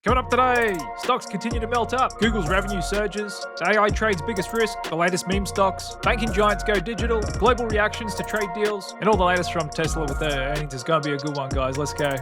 Coming up today, stocks continue to melt up. Google's revenue surges. AI trade's biggest risk. The latest meme stocks. Banking giants go digital. Global reactions to trade deals. And all the latest from Tesla with their earnings is going to be a good one, guys. Let's go.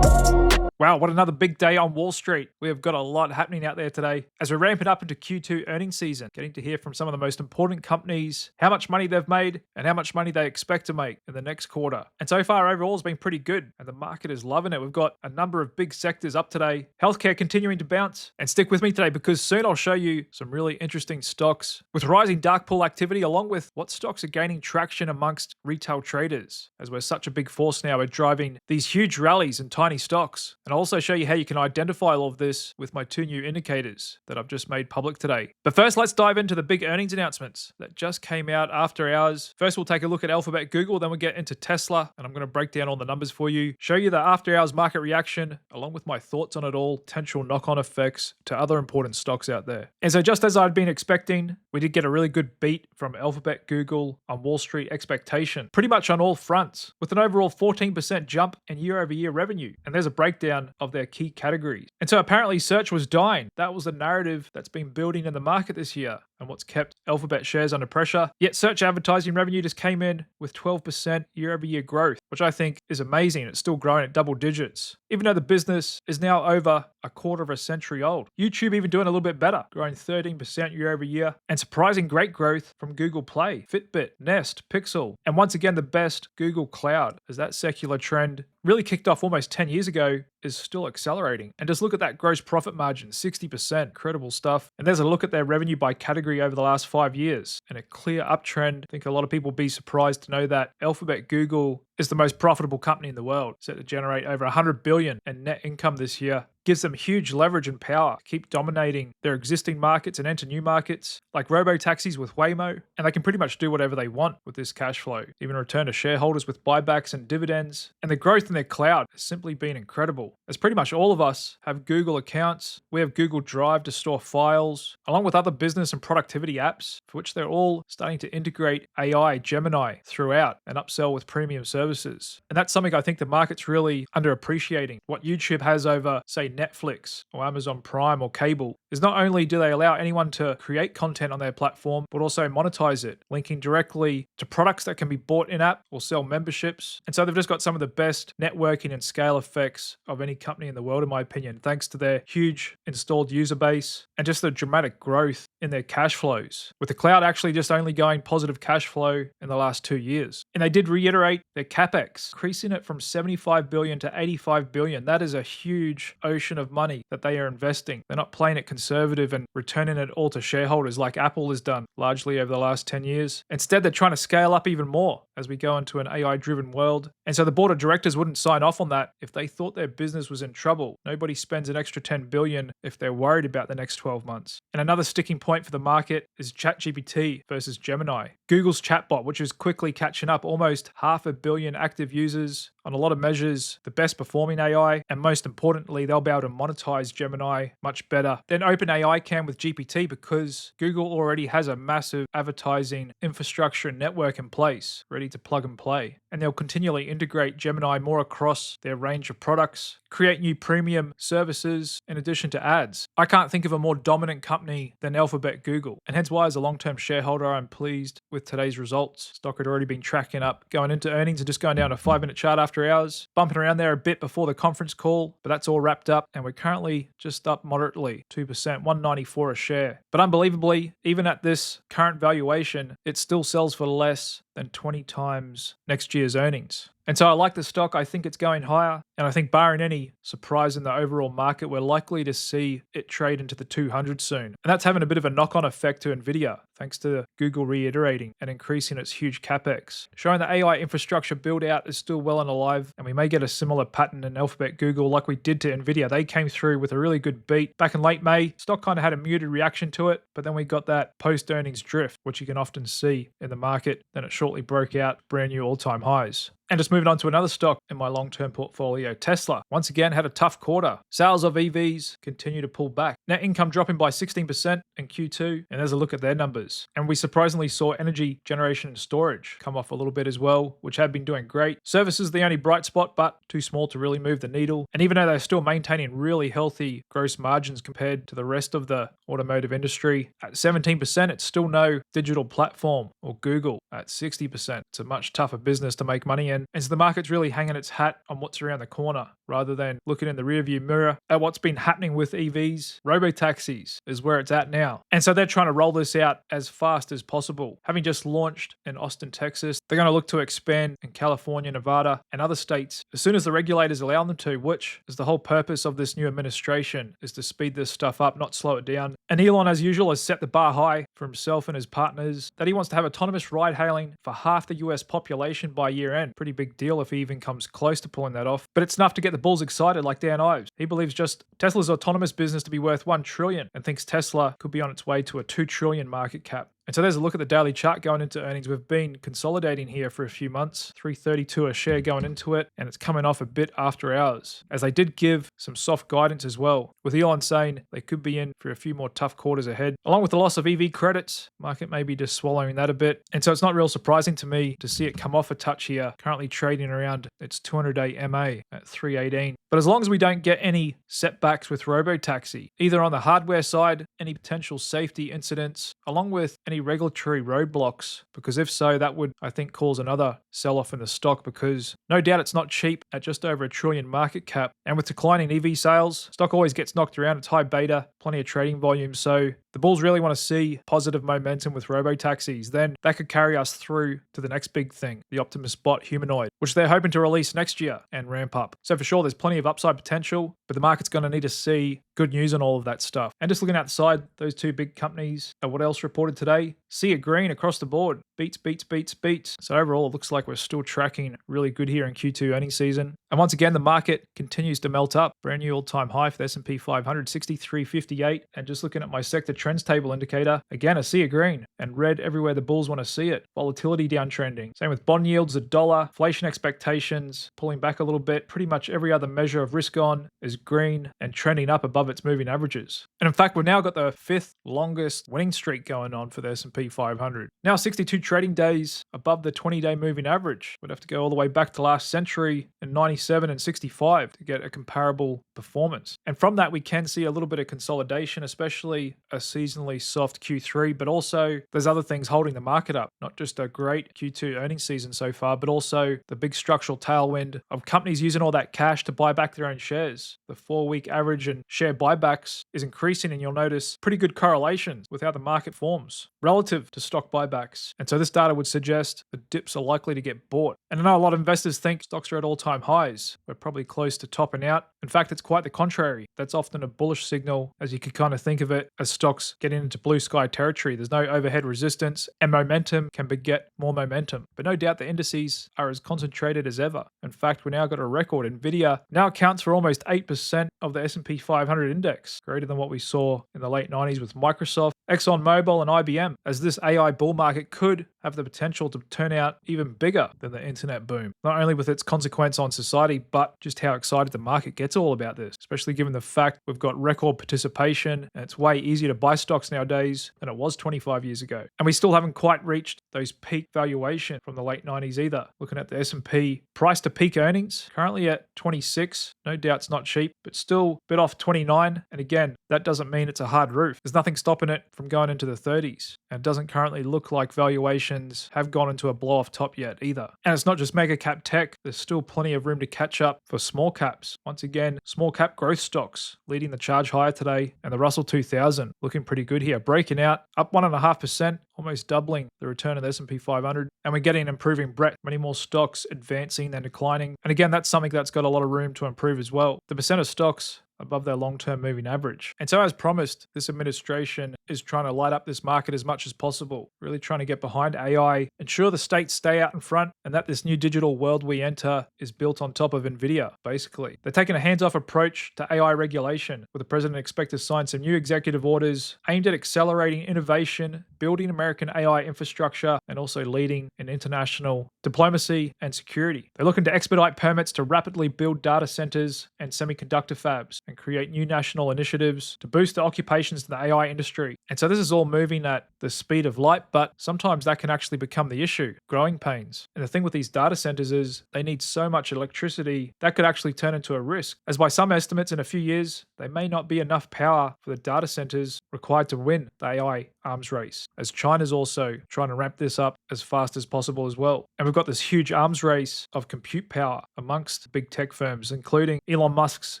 Wow, what another big day on Wall Street. We have got a lot happening out there today as we're ramping up into Q2 earnings season, getting to hear from some of the most important companies, how much money they've made, and how much money they expect to make in the next quarter. And so far, overall, it's been pretty good, and the market is loving it. We've got a number of big sectors up today. Healthcare continuing to bounce. And stick with me today because soon I'll show you some really interesting stocks with rising dark pool activity, along with what stocks are gaining traction amongst retail traders, as we're such a big force now. We're driving these huge rallies in tiny stocks. And I'll also show you how you can identify all of this with my two new indicators that I've just made public today. But first, let's dive into the big earnings announcements that just came out after hours. First, we'll take a look at Alphabet, Google, then we'll get into Tesla, and I'm going to break down all the numbers for you, show you the after hours market reaction, along with my thoughts on it all, potential knock-on effects to other important stocks out there. And so just as I'd been expecting, we did get a really good beat from Alphabet, Google on Wall Street expectation, pretty much on all fronts, with an overall 14% jump in year-over-year revenue. And there's a breakdown of their key categories. And so apparently search was dying. That was the narrative that's been building in the market this year and what's kept Alphabet shares under pressure. Yet search advertising revenue just came in with 12% year-over-year growth, which I think is amazing. It's still growing at double digits, even though the business is now over a quarter of a century old. YouTube even doing a little bit better, growing 13% year-over-year, and surprising great growth from Google Play, Fitbit, Nest, Pixel, and once again the best, Google Cloud, as that secular trend really kicked off almost 10 years ago, is still accelerating. And just look at that gross profit margin, 60%, incredible stuff. And there's a look at their revenue by category over the last 5 years, and a clear uptrend. I think a lot of people will be surprised to know that Alphabet, Google is the most profitable company in the world, set to generate over $100 billion in net income this year. Gives them huge leverage and power to keep dominating their existing markets and enter new markets, like robo-taxis with Waymo, and they can pretty much do whatever they want with this cash flow, even return to shareholders with buybacks and dividends. And the growth in their cloud has simply been incredible, as pretty much all of us have Google accounts. We have Google Drive to store files, along with other business and productivity apps, for which they're all starting to integrate AI, Gemini, throughout and upsell with premium services. And that's something I think the market's really underappreciating. What YouTube has over, say, Netflix or Amazon Prime or cable is not only do they allow anyone to create content on their platform, but also monetize it, linking directly to products that can be bought in-app or sell memberships. And so they've just got some of the best networking and scale effects of any company in the world, in my opinion, thanks to their huge installed user base and just the dramatic growth in their cash flows, with the cloud actually just only going positive cash flow in the last 2 years. And they did reiterate their CapEx, increasing it from $75 billion to $85 billion. That is a huge ocean of money that they are investing. They're not playing it conservative and returning it all to shareholders like Apple has done largely over the last 10 years. Instead, they're trying to scale up even more as we go into an AI-driven world. And so the board of directors wouldn't sign off on that if they thought their business was in trouble. Nobody spends an extra $10 billion if they're worried about the next 12 months. And another sticking point for the market is ChatGPT versus Gemini. Google's chatbot, which is quickly catching up, almost 500 million active users on a lot of measures, the best performing AI, and most importantly, they'll be able to monetize Gemini much better than OpenAI can with GPT, because Google already has a massive advertising infrastructure and network in place, ready to plug and play. And they'll continually integrate Gemini more across their range of products, create new premium services in addition to ads. I can't think of a more dominant company than Alphabet, Google, and hence why as a long-term shareholder, I'm pleased with today's results. Stock had already been tracking up going into earnings and just going down a 5-minute chart after hours, bumping around there a bit before the conference call, but that's all wrapped up and we're currently just up moderately, 2%, 194 a share. But unbelievably, even at this current valuation, it still sells for less than 20 times next year's earnings. And so I like the stock. I think it's going higher. And I think barring any surprise in the overall market, we're likely to see it trade into the 200 soon. And that's having a bit of a knock-on effect to Nvidia, thanks to Google reiterating and increasing its huge capex, showing the AI infrastructure build-out is still well and alive. And we may get a similar pattern in Alphabet, Google like we did to Nvidia. They came through with a really good beat back in late May. Stock kind of had a muted reaction to it, but then we got that post-earnings drift, which you can often see in the market. Then it shortly broke out brand new all-time highs. And just moving on to another stock in my long-term portfolio, Tesla, once again had a tough quarter. Sales of EVs continue to pull back. Net income dropping by 16% in Q2, and there's a look at their numbers. And we surprisingly saw energy generation and storage come off a little bit as well, which had been doing great. Service is the only bright spot, but too small to really move the needle. And even though they're still maintaining really healthy gross margins compared to the rest of the automotive industry, at 17%, it's still no digital platform or Google at 60%. It's a much tougher business to make money in. And so the market's really hanging its hat on what's around the corner rather than looking in the rearview mirror at what's been happening with EVs. Robo-taxis is where it's at now. And so they're trying to roll this out as fast as possible. Having just launched in Austin, Texas, they're going to look to expand in California, Nevada, and other states as soon as the regulators allow them to, which is the whole purpose of this new administration, is to speed this stuff up, not slow it down. And Elon, as usual, has set the bar high for himself and his partners that he wants to have autonomous ride-hailing for half the US population by year end. Pretty big deal if he even comes close to pulling that off. But it's enough to get the bulls excited like Dan Ives. He believes just Tesla's autonomous business to be worth $1 trillion and thinks Tesla could be on its way to a $2 trillion market cap. And so there's a look at the daily chart going into earnings. We've been consolidating here for a few months, $3.32 a share going into it, and it's coming off a bit after hours, as they did give some soft guidance as well, with Elon saying they could be in for a few more tough quarters ahead. Along with the loss of EV credits, market may be just swallowing that a bit. And so it's not real surprising to me to see it come off a touch here, currently trading around its 200-day MA at 318. But as long as we don't get any setbacks with Robo-taxi, either on the hardware side, any potential safety incidents, along with any regulatory roadblocks, because if so, that would, I think, cause another sell-off in the stock, because no doubt it's not cheap at just over $1 trillion market cap. And with declining EV sales, stock always gets knocked around. It's high beta, plenty of trading volume. So the bulls really want to see positive momentum with robo-taxis. Then that could carry us through to the next big thing, the Optimus Bot humanoid, which they're hoping to release next year and ramp up. So for sure, there's plenty of upside potential, but the market's going to need to see good news on all of that stuff. And just looking outside those two big companies, what else reported today? See a green across the board. Beats, beats, beats, beats. So overall, it looks like we're still tracking really good here in Q2 earnings season. And once again, the market continues to melt up. Brand new all-time high for the S&P 500, 63.58. And just looking at my sector trends table indicator, again, I see a green and red everywhere the bulls want to see it. Volatility downtrending. Same with bond yields, the dollar, inflation expectations pulling back a little bit. Pretty much every other measure of risk on is green and trending up above its moving averages. And in fact, we've now got the 5th longest winning streak going on for the S&P 500. Now 62 trading days above the 20-day moving average. We'd have to go all the way back to last century in 97 and 65 to get a comparable performance. And from that, we can see a little bit of consolidation, especially a seasonally soft Q3, but also there's other things holding the market up. Not just a great Q2 earnings season so far, but also the big structural tailwind of companies using all that cash to buy back their own shares. The 4-week average and share buybacks is increasing, and you'll notice pretty good correlations with how the market forms relative to stock buybacks. And so this data would suggest the dips are likely to get bought. And I know a lot of investors think stocks are at all-time highs. We're probably close to topping out. In fact, it's quite the contrary. That's often a bullish signal, as you could kind of think of it as stocks getting into blue sky territory. There's no overhead resistance, and momentum can beget more momentum. But no doubt the indices are as concentrated as ever. In fact, we now got a record. Nvidia now accounts for almost 8% of the S&P 500 index, greater than what we saw in the late 90s with Microsoft, ExxonMobil, and IBM, as this AI bull market could have the potential to turn out even bigger than the internet boom. Not only with its consequence on society, but just how excited the market gets all about this, especially given the fact we've got record participation and it's way easier to buy stocks nowadays than it was 25 years ago. And we still haven't quite reached those peak valuation from the late 90s either. Looking at the S&P price to peak earnings, currently at 26. No doubt it's not cheap, but still a bit off 29. And again, that doesn't mean it's a hard roof. There's nothing stopping it from going into the 30s. And it doesn't currently look like valuations have gone into a blow-off top yet either. And it's not just mega cap tech. There's still plenty of room to catch up for small caps. Once again, small cap growth stocks leading the charge higher today, and the Russell 2000 looking pretty good here, breaking out up 1.5%, almost doubling the return of the S&P 500. And we're getting an improving breadth, many more stocks advancing than declining. And again, that's something that's got a lot of room to improve as well. The percent of stocks above their long-term moving average. And so as promised, this administration is trying to light up this market as much as possible, really trying to get behind AI, ensure the states stay out in front, and that this new digital world we enter is built on top of Nvidia, basically. They're taking a hands-off approach to AI regulation, with the president expected to sign some new executive orders aimed at accelerating innovation, building American AI infrastructure, and also leading in international diplomacy and security. They're looking to expedite permits to rapidly build data centers and semiconductor fabs and create new national initiatives to boost the occupations in the AI industry. And so this is all moving at the speed of light, but sometimes that can actually become the issue, growing pains. And the thing with these data centers is they need so much electricity that could actually turn into a risk, as by some estimates in a few years, there may not be enough power for the data centers required to win the AI arms race, as China's also trying to ramp this up as fast as possible as well. And we've got this huge arms race of compute power amongst big tech firms, including Elon Musk's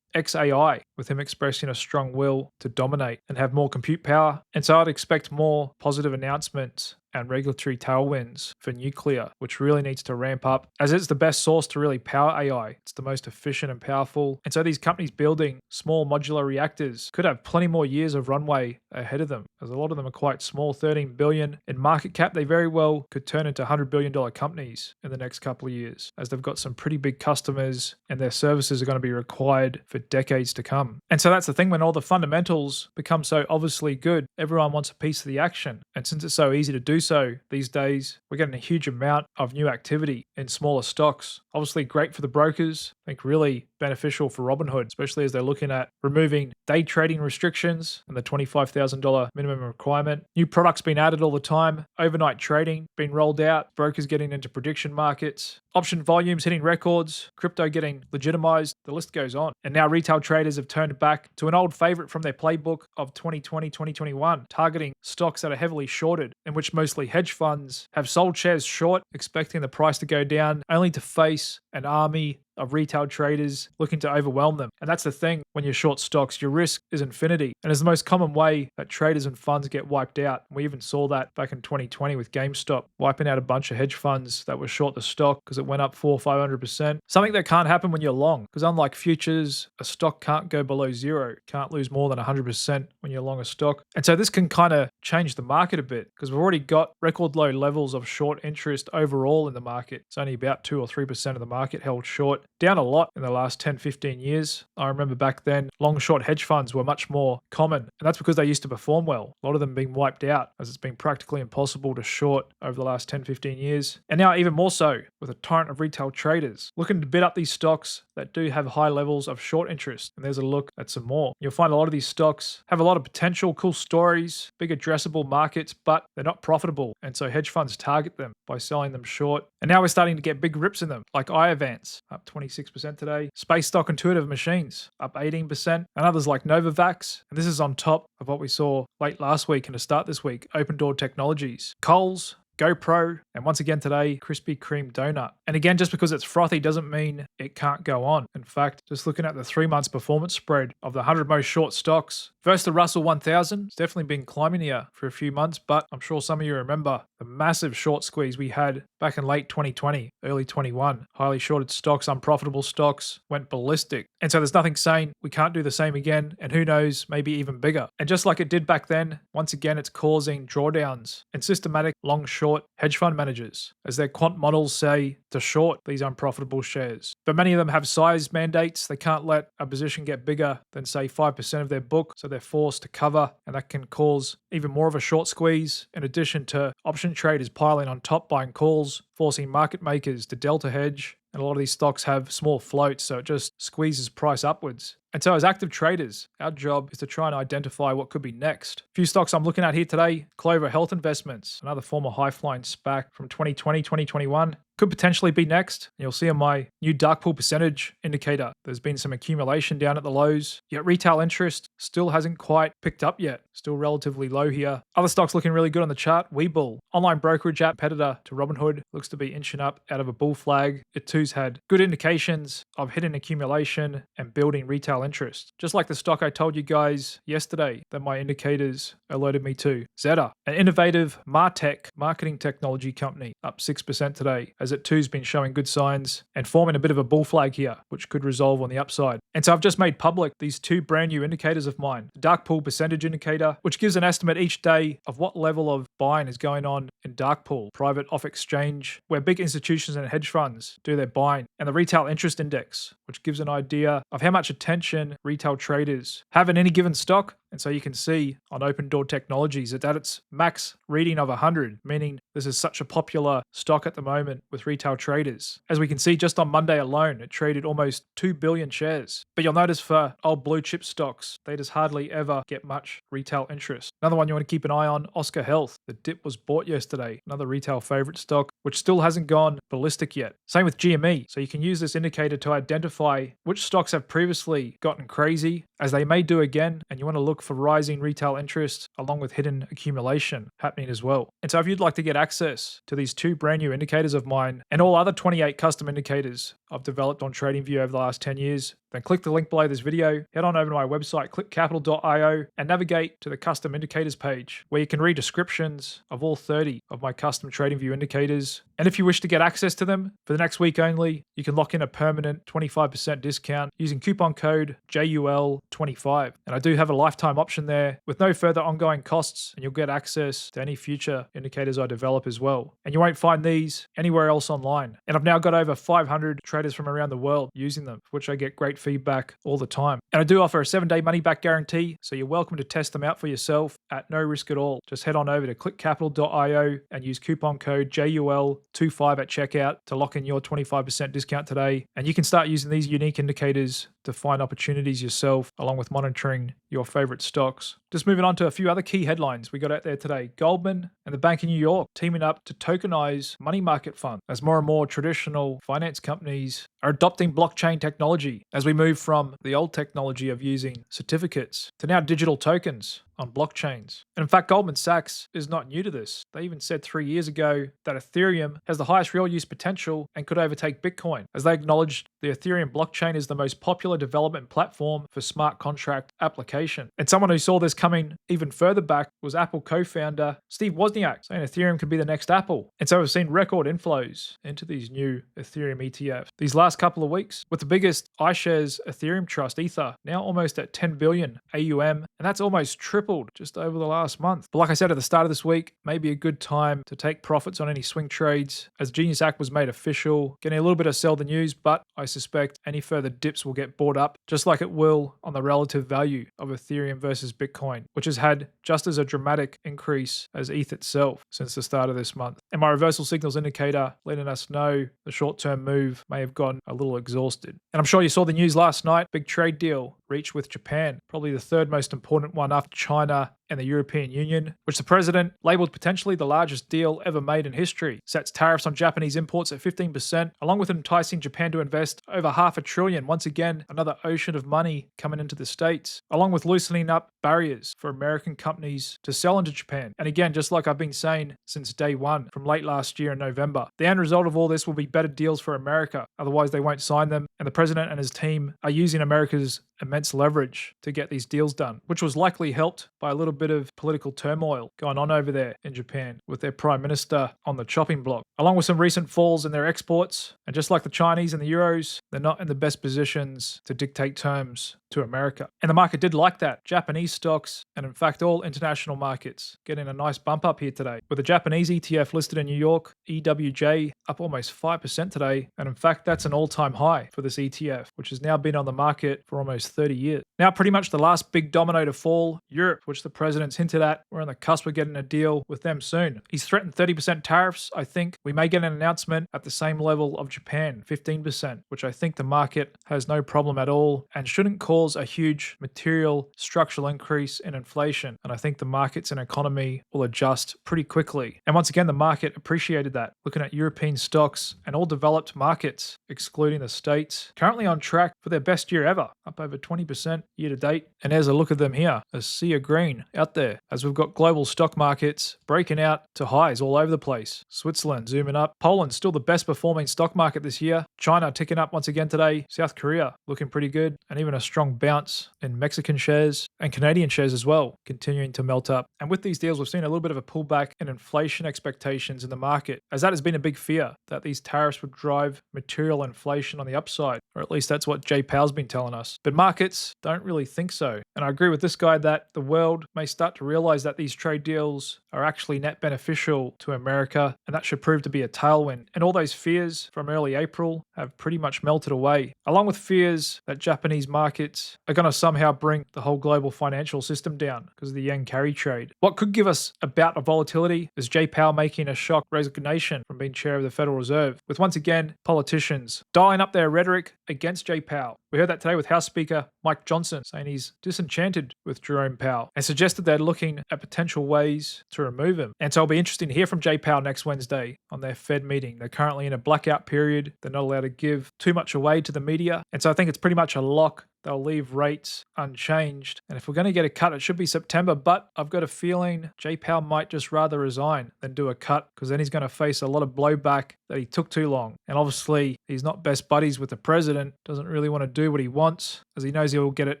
XAI, with him expressing a strong will to dominate and have more compute power. And so I'd expect more positive announcements and regulatory tailwinds for nuclear, which really needs to ramp up, as it's the best source to really power AI. It's the most efficient and powerful. And so these companies building small modular reactors could have plenty more years of runway ahead of them, as a lot of them are quite small, 13 billion in market cap. They very well could turn into $100 billion companies in the next couple of years, as they've got some pretty big customers and their services are going to be required for decades to come. And so that's the thing, when all the fundamentals become so obviously good, everyone wants a piece of the action. And since it's so easy to do so these days, we're getting a huge amount of new activity in smaller stocks. Obviously great for the brokers, I think really beneficial for Robinhood, especially as they're looking at removing day trading restrictions and the $25,000 minimum requirement. New products being added all the time, overnight trading being rolled out, brokers getting into prediction markets, option volumes hitting records, crypto getting legitimized, the list goes on. And now retail traders have turned back to an old favorite from their playbook of 2020, 2021, targeting stocks that are heavily shorted, in which mostly hedge funds have sold shares short, expecting the price to go down, only to face an army of retail traders looking to overwhelm them. And that's the thing, when you're short stocks, your risk is infinity. And it's the most common way that traders and funds get wiped out. We even saw that back in 2020 with GameStop, wiping out a bunch of hedge funds that were short the stock because it went up 400 or 500%. Something that can't happen when you're long, because unlike futures, a stock can't go below zero. Can't lose more than 100% when you're long a stock. And so this can kind of change the market a bit, because we've already got record low levels of short interest overall in the market. It's only about 2 or 3% of the market held short, down a lot in the last 10, 15 years. I remember back then, long short hedge funds were much more common, and that's because they used to perform well. A lot of them being wiped out, as it's been practically impossible to short over the last 10, 15 years. And now even more so, with a torrent of retail traders looking to bid up these stocks that do have high levels of short interest. And there's a look at some more. You'll find a lot of these stocks have a lot of potential, cool stories, big addressable markets, but they're not profitable. And so hedge funds target them by selling them short. And now we're starting to get big rips in them, like Iovance, up 26% today. Space stock Intuitive Machines, up 18%. And others like Novavax. And this is on top of what we saw late last week and to start this week, Open Door Technologies. Coles, GoPro, and once again today, Krispy Kreme donut. And again, just because it's frothy doesn't mean it can't go on. In fact, just looking at the 3 months performance spread of the 100 most short stocks versus the Russell 1000, it's definitely been climbing here for a few months, but I'm sure some of you remember the massive short squeeze we had back in late 2020, early 21. Highly shorted stocks, unprofitable stocks went ballistic. And so there's nothing saying we can't do the same again, and who knows, maybe even bigger. And just like it did back then, once again, it's causing drawdowns and systematic long short hedge fund managers, as their quant models say, to short these unprofitable shares. But many of them have size mandates. They can't let a position get bigger than say 5% of their book, so they're forced to cover, and that can cause even more of a short squeeze, in addition to option traders piling on top, buying calls, forcing market makers to delta hedge. And a lot of these stocks have small floats, so it just squeezes price upwards. And so as active traders, our job is to try and identify what could be next. A few stocks I'm looking at here today: Clover Health Investments, another former high-flying SPAC from 2020, 2021. Could potentially be next. You'll see on my new dark pool percentage indicator, there's been some accumulation down at the lows, yet retail interest still hasn't quite picked up yet. Still relatively low here. Other stocks looking really good on the chart: Webull, online brokerage app, competitor to Robinhood, looks to be inching up out of a bull flag. It too's had good indications of hidden accumulation accumulation and building retail interest. Just like the stock I told you guys yesterday that my indicators alerted me to. Zeta, an innovative MarTech marketing technology company, up 6% today, as it too's been showing good signs and forming a bit of a bull flag here, which could resolve on the upside. And so I've just made public these two brand new indicators of mine. The dark pool percentage indicator, which gives an estimate each day of what level of buying is going on in dark pool, private off exchange, where big institutions and hedge funds do their buying, and the retail interest index, which gives an idea of how much attention retail traders have in any given stock. And so you can see on Open Door Technologies that at its max reading of 100, meaning this is such a popular stock at the moment with retail traders. As we can see, just on Monday alone, it traded almost 2 billion shares. But you'll notice for old blue chip stocks, they just hardly ever get much retail interest. Another one you want to keep an eye on, Oscar Health. The dip was bought yesterday, another retail favorite stock, which still hasn't gone ballistic yet. Same with GME. So you can use this indicator to identify which stocks have previously gotten crazy, as they may do again, and you want to look for rising retail interest along with hidden accumulation happening as well. And so if you'd like to get access to these two brand new indicators of mine and all other 28 custom indicators I've developed on TradingView over the last 10 years, then click the link below this video, head on over to my website, clickcapital.io, and navigate to the custom indicators page, where you can read descriptions of all 30 of my custom TradingView indicators. And if you wish to get access to them for the next week only, you can lock in a permanent 25% discount using coupon code JUL25. And I do have a lifetime option there with no further ongoing costs, and you'll get access to any future indicators I develop as well. And you won't find these anywhere else online. And I've now got over 500 traders from around the world using them, for which I get great feedback all the time. And I do offer a 7-day money-back guarantee, so you're welcome to test them out for yourself at no risk at all. Just head on over to clickcapital.io and use coupon code JUL25 at checkout to lock in your 25% discount today. And you can start using these unique indicators to find opportunities yourself, along with monitoring your favorite stocks. Just moving on to a few other key headlines we got out there today. Goldman and the Bank of New York teaming up to tokenize money market funds, as more and more traditional finance companies are adopting blockchain technology, as we move from the old technology of using certificates to now digital tokens on blockchains. And in fact, Goldman Sachs is not new to this. They even said 3 years ago that Ethereum has the highest real use potential and could overtake Bitcoin, as they acknowledged the Ethereum blockchain is the most popular development platform for smart contract application. And someone who saw this coming even further back was Apple co-founder Steve Wozniak, saying Ethereum could be the next Apple. And so we've seen record inflows into these new Ethereum ETFs these last couple of weeks, with the biggest iShares Ethereum trust, Ether, now almost at 10 billion AUM, and that's almost tripled just over the last month. But like I said at the start of this week, maybe a good time to take profits on any swing trades, as Genius Act was made official, getting a little bit of sell the news, but I suspect any further dips will get bought up, just like it will on the relative value of Ethereum versus Bitcoin, which has had just as a dramatic increase as ETH itself since the start of this month. And my reversal signals indicator letting us know the short-term move may have gotten a little exhausted. And I'm sure you saw the news last night, big trade deal reached with Japan, probably the third most important one after China and the European Union, which the president labeled potentially the largest deal ever made in history. Sets tariffs on Japanese imports at 15%, along with enticing Japan to invest over $500 billion. Once again, another ocean of money coming into the States, along with loosening up barriers for American companies to sell into Japan. And again, just like I've been saying since day one, from late last year in November, the end result of all this will be better deals for America. Otherwise, they won't sign them. And the president and his team are using America's immense leverage to get these deals done, which was likely helped by a little bit of political turmoil going on over there in Japan with their prime minister on the chopping block, along with some recent falls in their exports. And just like the Chinese and the Euros, they're not in the best positions to dictate terms to America. And the market did like that. Japanese stocks, and in fact all international markets, getting a nice bump up here today, with the Japanese ETF listed in New York, EWJ, up almost 5% today. And in fact, that's an all-time high for this ETF, which has now been on the market for almost 30 years. Now, pretty much the last big domino to fall, Europe, which the president's hinted at. We're on the cusp of getting a deal with them soon. He's threatened 30% tariffs. I think we may get an announcement at the same level of Japan, 15%, which I think the market has no problem at all and shouldn't cause cause a huge material structural increase in inflation. And I think the markets and economy will adjust pretty quickly. And once again, the market appreciated that. Looking at European stocks and all developed markets, excluding the States, currently on track for their best year ever, up over 20% year to date. And there's a look at them here, a sea of green out there, as we've got global stock markets breaking out to highs all over the place. Switzerland zooming up. Poland still the best performing stock market this year. China ticking up once again today. South Korea looking pretty good. And even a strong bounce in Mexican shares and Canadian shares as well, continuing to melt up. And with these deals, we've seen a little bit of a pullback in inflation expectations in the market, as that has been a big fear that these tariffs would drive material inflation on the upside, or at least that's what Jay Powell's been telling us. But markets don't really think so. And I agree with this guy that the world may start to realize that these trade deals are actually net beneficial to America, and that should prove to be a tailwind. And all those fears from early April have pretty much melted away, along with fears that Japanese markets are going to somehow bring the whole global financial system down because of the yen carry trade. What could give us a bout of volatility is Jay Powell making a shock resignation from being chair of the Federal Reserve, with once again politicians dialing up their rhetoric against Jay Powell. We heard that today with House Speaker Mike Johnson saying he's disenchanted with Jerome Powell and suggested they're looking at potential ways to remove him. And so it'll be interesting to hear from Jay Powell next Wednesday on their Fed meeting. They're currently in a blackout period. They're not allowed to give too much away to the media. And so I think it's pretty much a lock. They'll leave rates unchanged. And if we're going to get a cut, it should be September. But I've got a feeling Jay Powell might just rather resign than do a cut, because then he's going to face a lot of blowback that he took too long. And obviously, he's not best buddies with the president, doesn't really want to do what he wants, as he knows he'll get it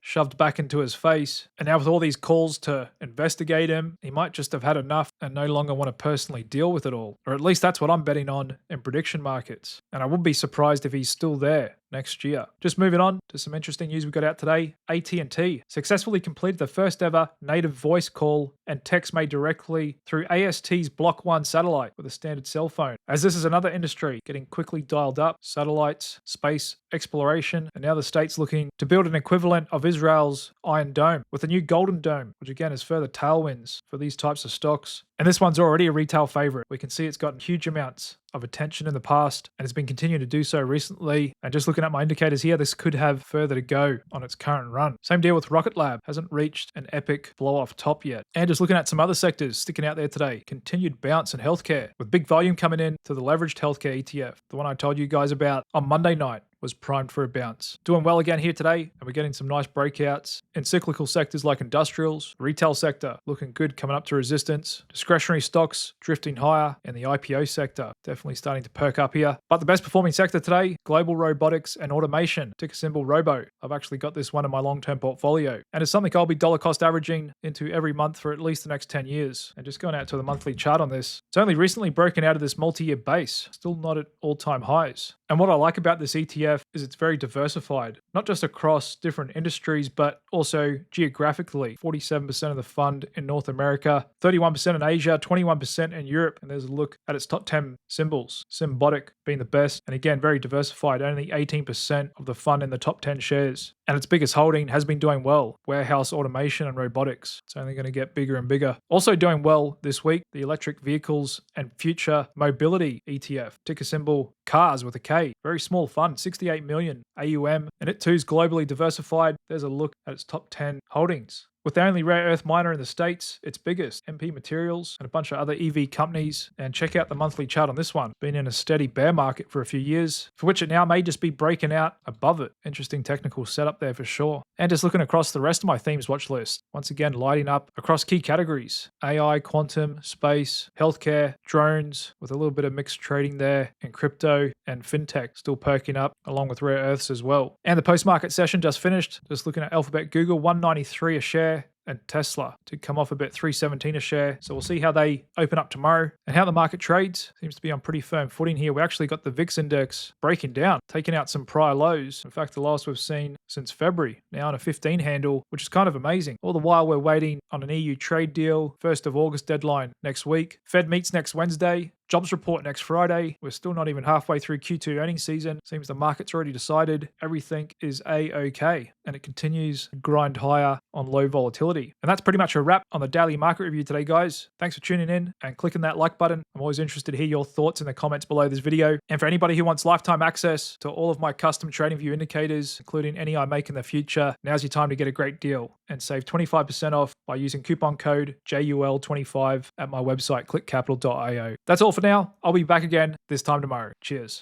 shoved back into his face. And now with all these calls to investigate him, he might just have had enough and no longer want to personally deal with it all. Or at least that's what I'm betting on in prediction markets. And I wouldn't be surprised if he's still there next year. Just moving on to some interesting news we got out today. AT&T successfully completed the first ever native voice call and text made directly through AST's Block 1 satellite with a standard cell phone, as this is another industry getting quickly dialed up. Satellites, space exploration, and now the state's looking to build an equivalent of Israel's Iron Dome with a new Golden Dome, which again is further tailwinds for these types of stocks. And this one's already a retail favorite. We can see it's gotten huge amounts of attention in the past and it's been continuing to do so recently. And just looking at my indicators here, this could have further to go on its current run. Same deal with Rocket Lab, hasn't reached an epic blow off top yet. And just looking at some other sectors sticking out there today, continued bounce in healthcare with big volume coming in to the leveraged healthcare ETF, the one I told you guys about on Monday night. Was primed for a bounce. Doing well again here today, and we're getting some nice breakouts in cyclical sectors like industrials, retail sector looking good, coming up to resistance, discretionary stocks drifting higher, and the IPO sector definitely starting to perk up here. But the best performing sector today, global robotics and automation, ticker symbol Robo. I've actually got this one in my long-term portfolio, and it's something I'll be dollar cost averaging into every month for at least the next 10 years. And just going out to the monthly chart on this, it's only recently broken out of this multi-year base, still not at all-time highs. And what I like about this ETF is it's very diversified, not just across different industries, but also geographically. 47% of the fund in North America, 31% in Asia, 21% in Europe. And there's a look at its top 10 symbols, Symbotic being the best. And again, very diversified, only 18% of the fund in the top 10 shares. And its biggest holding has been doing well, warehouse automation and robotics. It's only going to get bigger and bigger. Also doing well this week, the electric vehicles and future mobility ETF, ticker symbol CARS with a K. Very small fund, 68 million AUM, and it too is globally diversified. There's a look at its top 10 holdings. With the only rare earth miner in the States, its biggest, MP Materials, and a bunch of other EV companies. And check out the monthly chart on this one. Been in a steady bear market for a few years, for which it now may just be breaking out above it. Interesting technical setup there for sure. And just looking across the rest of my themes watch list, once again lighting up across key categories. AI, quantum, space, healthcare, drones, with a little bit of mixed trading there, and crypto and fintech still perking up, along with rare earths as well. And the post-market session just finished. Just looking at Alphabet, Google, 193 a share. And Tesla to come off a bit, 317 a share. So we'll see how they open up tomorrow and how the market trades. Seems to be on pretty firm footing here. We actually got the VIX index breaking down, taking out some prior lows. In fact, the lowest we've seen since February, now on a 15 handle, which is kind of amazing. All the while we're waiting on an EU trade deal, 1st of August deadline next week. Fed meets next Wednesday. jobs report next Friday. We're still not even halfway through Q2 earnings season. Seems the market's already decided everything is A-OK, and it continues to grind higher on low volatility. And that's pretty much a wrap on the daily market review today, guys. Thanks for tuning in and clicking that like button. I'm always interested to hear your thoughts in the comments below this video. And for anybody who wants lifetime access to all of my custom TradingView indicators, including any I make in the future, now's your time to get a great deal and save 25% off by using coupon code JUL25 at my website, clickcapital.io. That's all for now. I'll be back again this time tomorrow. Cheers.